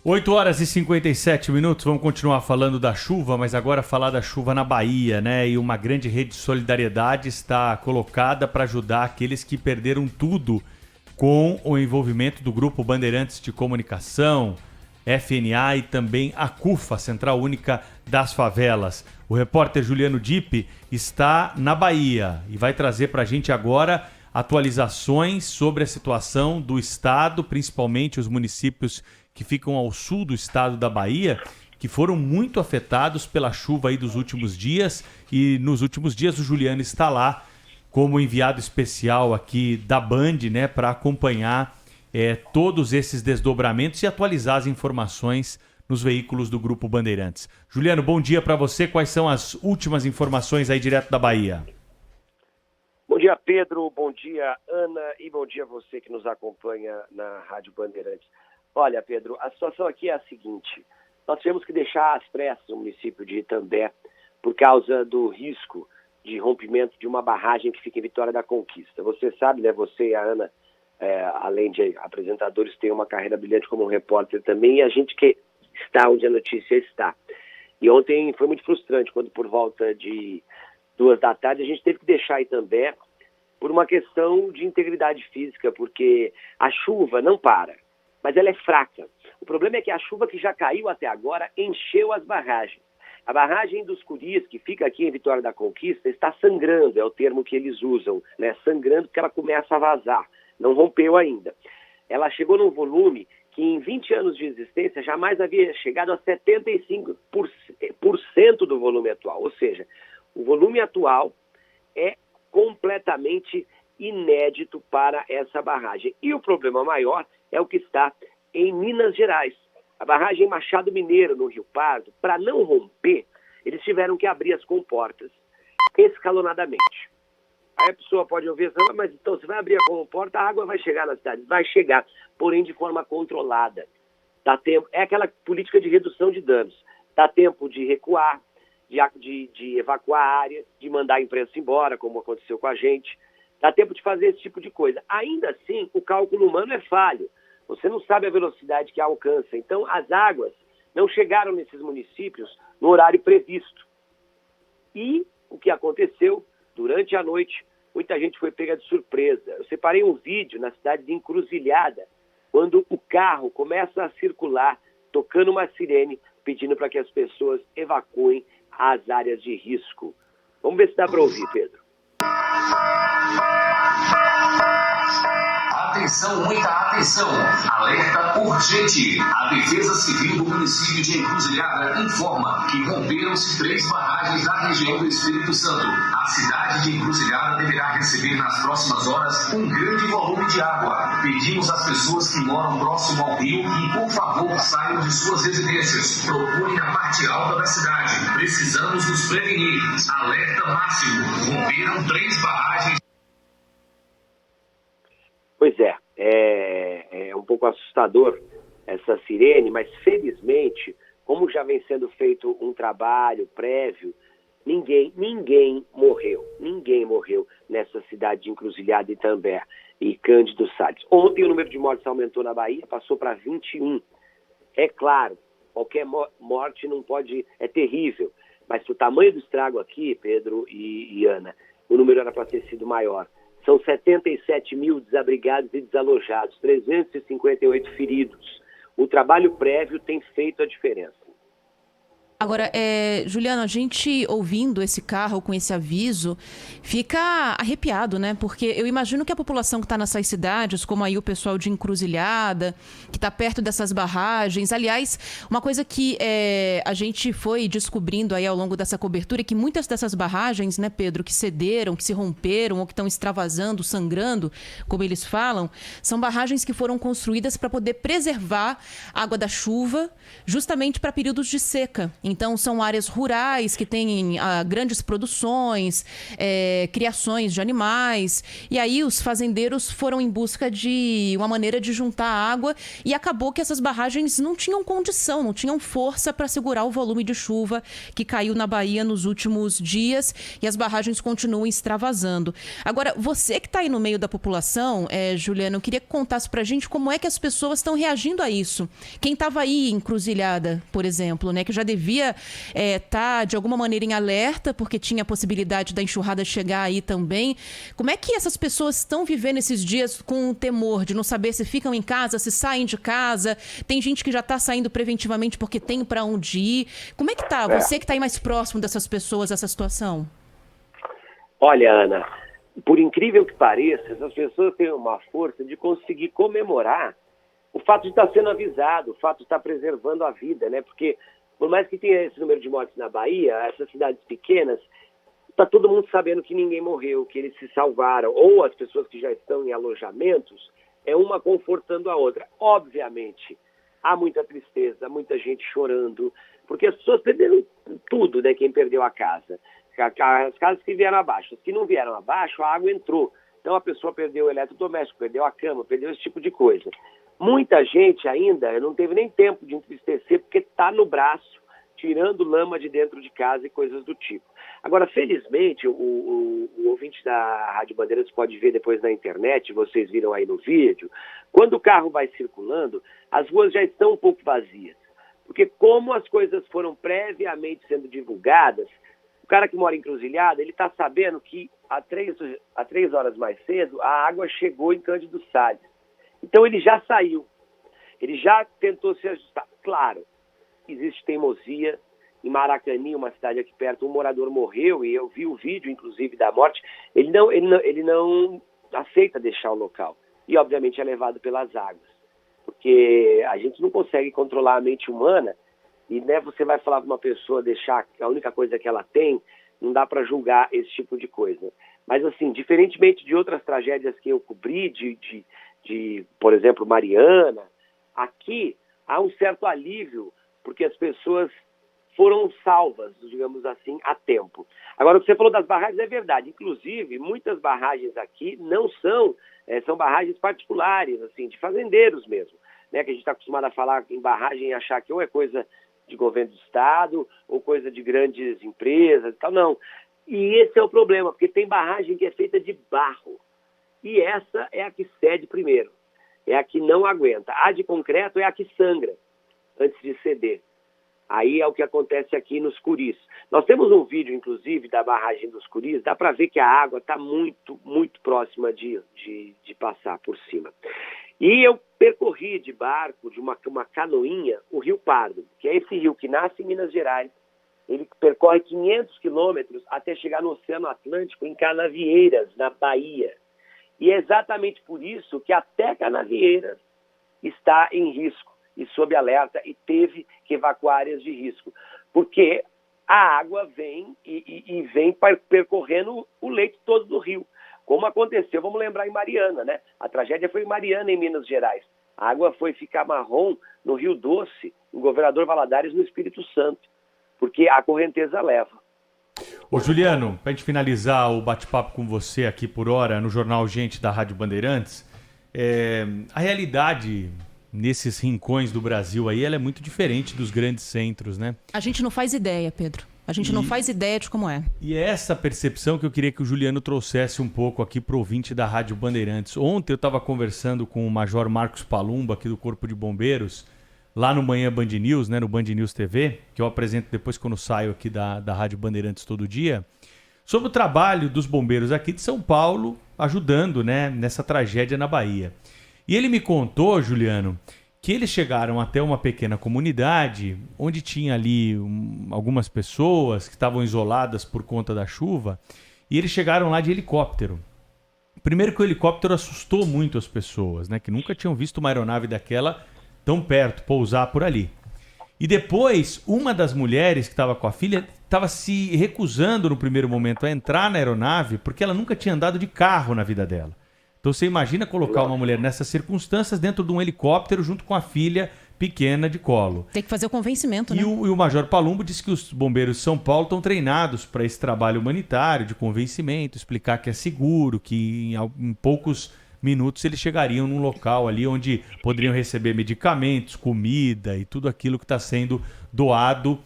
8h57, vamos continuar falando da chuva, mas agora falar da chuva na Bahia, né? E uma grande rede de solidariedade está colocada para ajudar aqueles que perderam tudo com o envolvimento do Grupo Bandeirantes de Comunicação, FNA e também a CUFA, Central Única das Favelas. O repórter Juliano Dipp está na Bahia e vai trazer para a gente agora atualizações sobre a situação do estado, principalmente os municípios que ficam ao sul do estado da Bahia, que foram muito afetados pela chuva aí dos últimos dias. E nos últimos dias o Juliano está lá como enviado especial aqui da Band, né, para acompanhar todos esses desdobramentos e atualizar as informações nos veículos do Grupo Bandeirantes. Juliano, bom dia para você. Quais são as últimas informações aí direto da Bahia? Bom dia, Pedro. Bom dia, Ana. E bom dia a você que nos acompanha na Rádio Bandeirantes. Olha, Pedro, a situação aqui é a seguinte. Nós tivemos que deixar às pressas o município de Itambé por causa do risco de rompimento de uma barragem que fica em Vitória da Conquista. Você sabe, né? Você e a Ana, além de apresentadores, têm uma carreira brilhante como repórter também, e a gente que está onde a notícia está. E ontem foi muito frustrante, quando por volta de 14h a gente teve que deixar Itambé por uma questão de integridade física, porque a chuva não para, mas ela é fraca. O problema é que a chuva que já caiu até agora encheu as barragens. A barragem dos Curis, que fica aqui em Vitória da Conquista, está sangrando, é o termo que eles usam, né? Sangrando porque ela começa a vazar, não rompeu ainda. Ela chegou num volume que em 20 anos de existência jamais havia chegado a 75% do volume atual. Ou seja, o volume atual é completamente inédito para essa barragem. E o problema maior é o que está em Minas Gerais. A barragem Machado Mineiro, no Rio Pardo, para não romper, eles tiveram que abrir as comportas escalonadamente. Aí a pessoa pode ouvir, mas então você vai abrir a comporta, a água vai chegar na cidade? Vai chegar, porém de forma controlada. Dá tempo, é aquela política de redução de danos. Dá tempo de recuar, de evacuar a área, de mandar a imprensa embora, como aconteceu com a gente. Dá tempo de fazer esse tipo de coisa. Ainda assim, o cálculo humano é falho. Você não sabe a velocidade que alcança. Então, as águas não chegaram nesses municípios no horário previsto. E o que aconteceu, durante a noite, muita gente foi pega de surpresa. Eu separei um vídeo na cidade de Encruzilhada, quando o carro começa a circular, tocando uma sirene, pedindo para que as pessoas evacuem as áreas de risco. Vamos ver se dá para ouvir, Pedro. Atenção, muita atenção! Alerta urgente! A Defesa Civil do município de Encruzilhada informa que romperam-se 3 barragens da região do Espírito Santo. A cidade de Encruzilhada deverá receber nas próximas horas um grande volume de água. Pedimos às pessoas que moram próximo ao rio que, por favor, saiam de suas residências. Procurem a parte alta da cidade. Precisamos nos prevenir. Alerta máximo! Romperam 3 barragens. Pois é um pouco assustador essa sirene, mas felizmente, como já vem sendo feito um trabalho prévio, ninguém morreu nessa cidade de Encruzilhada e Itambé e Cândido Salles. Ontem o número de mortes aumentou na Bahia, passou para 21. É claro, qualquer morte não pode, é terrível, mas o tamanho do estrago aqui, Pedro e Ana, o número era para ter sido maior. São 77 mil desabrigados e desalojados, 358 feridos. O trabalho prévio tem feito a diferença. Agora, Juliano, a gente ouvindo esse carro com esse aviso, fica arrepiado, né? Porque eu imagino que a população que está nessas cidades, como aí o pessoal de Encruzilhada, que está perto dessas barragens. Aliás, uma coisa que a gente foi descobrindo aí ao longo dessa cobertura é que muitas dessas barragens, né, Pedro, que cederam, que se romperam ou que estão extravasando, sangrando, como eles falam, são barragens que foram construídas para poder preservar a água da chuva, justamente para períodos de seca. Então, são áreas rurais que têm grandes produções, criações de animais. E aí, os fazendeiros foram em busca de uma maneira de juntar água e acabou que essas barragens não tinham condição, não tinham força para segurar o volume de chuva que caiu na Bahia nos últimos dias e as barragens continuam extravasando. Agora, você que está aí no meio da população, Juliano, eu queria que contasse para a gente como é que as pessoas estão reagindo a isso. Quem estava aí em Encruzilhada, por exemplo, né, que já devia estar de alguma maneira em alerta, porque tinha a possibilidade da enxurrada chegar aí também. Como é que essas pessoas estão vivendo esses dias com o temor de não saber se ficam em casa, se saem de casa? Tem gente que já está saindo preventivamente porque tem para onde ir. Como é que tá? Você que está aí mais próximo dessas pessoas, essa situação? Olha, Ana, por incrível que pareça, essas pessoas têm uma força de conseguir comemorar o fato de estar sendo avisado, o fato de estar preservando a vida, né? Porque, por mais que tenha esse número de mortes na Bahia, essas cidades pequenas, está todo mundo sabendo que ninguém morreu, que eles se salvaram, ou as pessoas que já estão em alojamentos, uma confortando a outra. Obviamente, há muita tristeza, muita gente chorando, porque as pessoas perderam tudo, né? Quem perdeu a casa. As casas que vieram abaixo. As que não vieram abaixo, a água entrou. Então a pessoa perdeu o eletrodoméstico, perdeu a cama, perdeu esse tipo de coisa. Muita gente ainda não teve nem tempo de entristecer porque está no braço, tirando lama de dentro de casa e coisas do tipo. Agora, felizmente, o ouvinte da Rádio Bandeirantes pode ver depois na internet, vocês viram aí no vídeo, quando o carro vai circulando, as ruas já estão um pouco vazias. Porque como as coisas foram previamente sendo divulgadas, o cara que mora em Encruzilhada, ele está sabendo que há 3 horas mais cedo, a água chegou em Cândido Salles. Então ele já saiu, ele já tentou se ajustar. Claro, existe teimosia. Em Maracani, uma cidade aqui perto, um morador morreu e eu vi o vídeo, inclusive, da morte. Ele não aceita deixar o local. E, obviamente, é levado pelas águas. Porque a gente não consegue controlar a mente humana e, né, você vai falar para uma pessoa deixar a única coisa que ela tem, não dá para julgar esse tipo de coisa. Mas, assim, diferentemente de outras tragédias que eu cobri, de, por exemplo, Mariana, aqui há um certo alívio, porque as pessoas foram salvas, digamos assim, a tempo. Agora, o que você falou das barragens é verdade. Inclusive, muitas barragens aqui não são barragens particulares, assim, de fazendeiros mesmo, né? Que a gente está acostumado a falar em barragem e achar que ou é coisa de governo do estado ou coisa de grandes empresas e tal. Não. E esse é o problema, porque tem barragem que é feita de barro. E essa é a que cede primeiro. É a que não aguenta. A de concreto é a que sangra antes de ceder. Aí é o que acontece aqui nos Curis. Nós temos um vídeo, inclusive, da barragem dos Curis. Dá para ver que a água está muito, muito próxima de passar por cima. E eu percorri de barco, de uma canoinha, o Rio Pardo, que é esse rio que nasce em Minas Gerais. Ele percorre 500 quilômetros até chegar no Oceano Atlântico, em Canavieiras, na Bahia. E é exatamente por isso que até Canavieiras está em risco e sob alerta e teve que evacuar áreas de risco. Porque a água vem e vem percorrendo o leito todo do rio. Como aconteceu, vamos lembrar em Mariana, né? A tragédia foi em Mariana, em Minas Gerais. A água foi ficar marrom no Rio Doce, em Governador Valadares, no Espírito Santo. Porque a correnteza leva. Ô Juliano, para a gente finalizar o bate-papo com você aqui por hora, no Jornal Gente da Rádio Bandeirantes, a realidade nesses rincões do Brasil aí, ela é muito diferente dos grandes centros, né? A gente não faz ideia, Pedro. A gente não faz ideia de como é. E é essa percepção que eu queria que o Juliano trouxesse um pouco aqui para o ouvinte da Rádio Bandeirantes. Ontem eu estava conversando com o Major Marcos Palumba, aqui do Corpo de Bombeiros, lá no Manhã Band News, né, no Band News TV, que eu apresento depois quando saio aqui da Rádio Bandeirantes todo dia, sobre o trabalho dos bombeiros aqui de São Paulo, ajudando, né, nessa tragédia na Bahia. E ele me contou, Juliano, que eles chegaram até uma pequena comunidade, onde tinha ali algumas pessoas que estavam isoladas por conta da chuva, e eles chegaram lá de helicóptero. Primeiro que o helicóptero assustou muito as pessoas, né, que nunca tinham visto uma aeronave daquela tão perto, pousar por ali. E depois, uma das mulheres que estava com a filha estava se recusando no primeiro momento a entrar na aeronave, porque ela nunca tinha andado de carro na vida dela. Então você imagina colocar uma mulher nessas circunstâncias dentro de um helicóptero junto com a filha pequena de colo. Tem que fazer o convencimento, né? E o Major Palumbo disse que os bombeiros de São Paulo estão treinados para esse trabalho humanitário, de convencimento, explicar que é seguro, que em poucos minutos eles chegariam num local ali onde poderiam receber medicamentos, comida e tudo aquilo que está sendo doado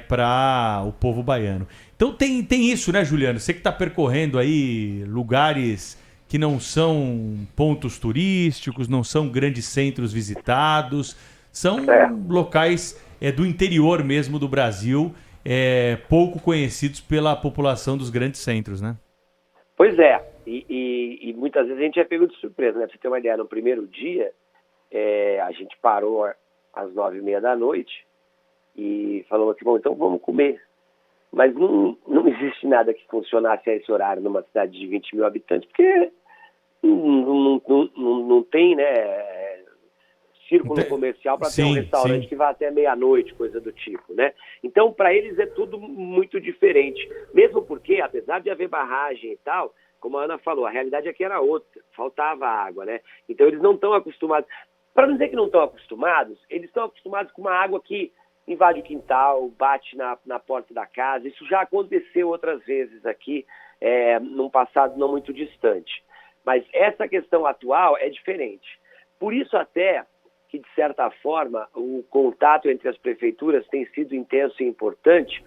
para o povo baiano. Então tem isso, né, Juliano? Você que está percorrendo aí lugares que não são pontos turísticos, não são grandes centros visitados, são locais do interior mesmo do Brasil, pouco conhecidos pela população dos grandes centros, né? Pois é, e muitas vezes a gente é pego de surpresa, né? Pra você ter uma ideia, no primeiro dia, a gente parou às 9h30 da noite e falou assim, bom, então vamos comer. Mas não existe nada que funcionasse a esse horário numa cidade de 20 mil habitantes, porque não tem, né, círculo comercial para ter um restaurante que vá até meia-noite, coisa do tipo, né? Então, para eles é tudo muito diferente. Mesmo porque, apesar de haver barragem e tal, como a Ana falou, a realidade aqui era outra, faltava água, né? Então, eles não estão acostumados. Para não dizer que não estão acostumados, eles estão acostumados com uma água que invade o quintal, bate na porta da casa. Isso já aconteceu outras vezes aqui, num passado não muito distante. Mas essa questão atual é diferente. Por isso até que, de certa forma, o contato entre as prefeituras tem sido intenso e importante,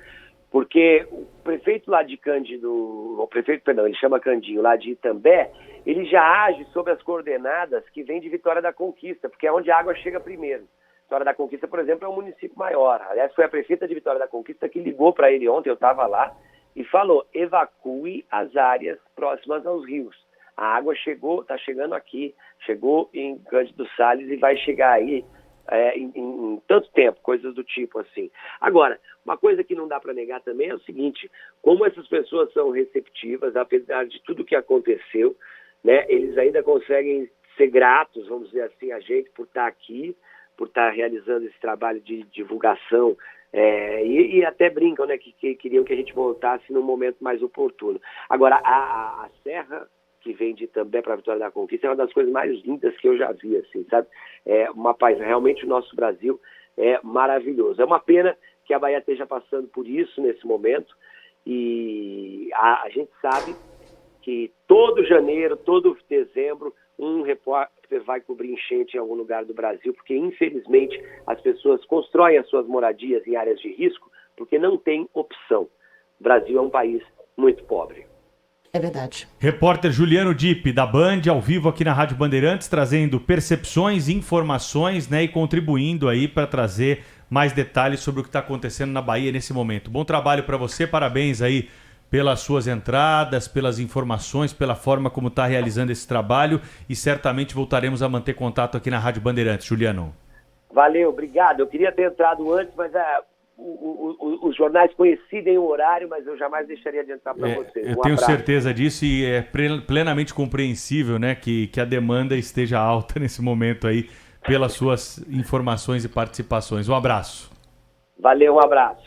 porque o prefeito lá de ele chama Candinho, lá de Itambé, ele já age sob as coordenadas que vem de Vitória da Conquista, porque é onde a água chega primeiro. Vitória da Conquista, por exemplo, é um município maior. Aliás, foi a prefeita de Vitória da Conquista que ligou para ele ontem, eu estava lá, e falou, evacue as áreas próximas aos rios. A água está chegando aqui, chegou em Cândido Salles e vai chegar aí em tanto tempo, coisas do tipo assim. Agora, uma coisa que não dá para negar também é o seguinte, como essas pessoas são receptivas, apesar de tudo que aconteceu, né, eles ainda conseguem ser gratos, vamos dizer assim, a gente por estar aqui, por estar realizando esse trabalho de divulgação, e até brincam, né, que queriam que a gente voltasse num momento mais oportuno. Agora, a serra que vem de Itambé para a Vitória da Conquista é uma das coisas mais lindas que eu já vi, assim, sabe? Realmente o nosso Brasil é maravilhoso. É uma pena que a Bahia esteja passando por isso nesse momento, e a gente sabe que todo janeiro, todo dezembro, um repórter vai cobrir enchente em algum lugar do Brasil, porque infelizmente as pessoas constroem as suas moradias em áreas de risco porque não tem opção. O Brasil é um país muito pobre. É verdade. Repórter Juliano Dipp, da Band, ao vivo aqui na Rádio Bandeirantes, trazendo percepções, informações, né, e contribuindo aí para trazer mais detalhes sobre o que está acontecendo na Bahia nesse momento. Bom trabalho para você, parabéns aí pelas suas entradas, pelas informações, pela forma como está realizando esse trabalho, e certamente voltaremos a manter contato aqui na Rádio Bandeirantes. Juliano. Valeu, obrigado. Eu queria ter entrado antes, mas os jornais coincidem o horário, mas eu jamais deixaria de entrar para vocês. Eu tenho certeza disso, e é plenamente compreensível, né, que a demanda esteja alta nesse momento aí pelas suas informações e participações. Um abraço. Valeu, um abraço.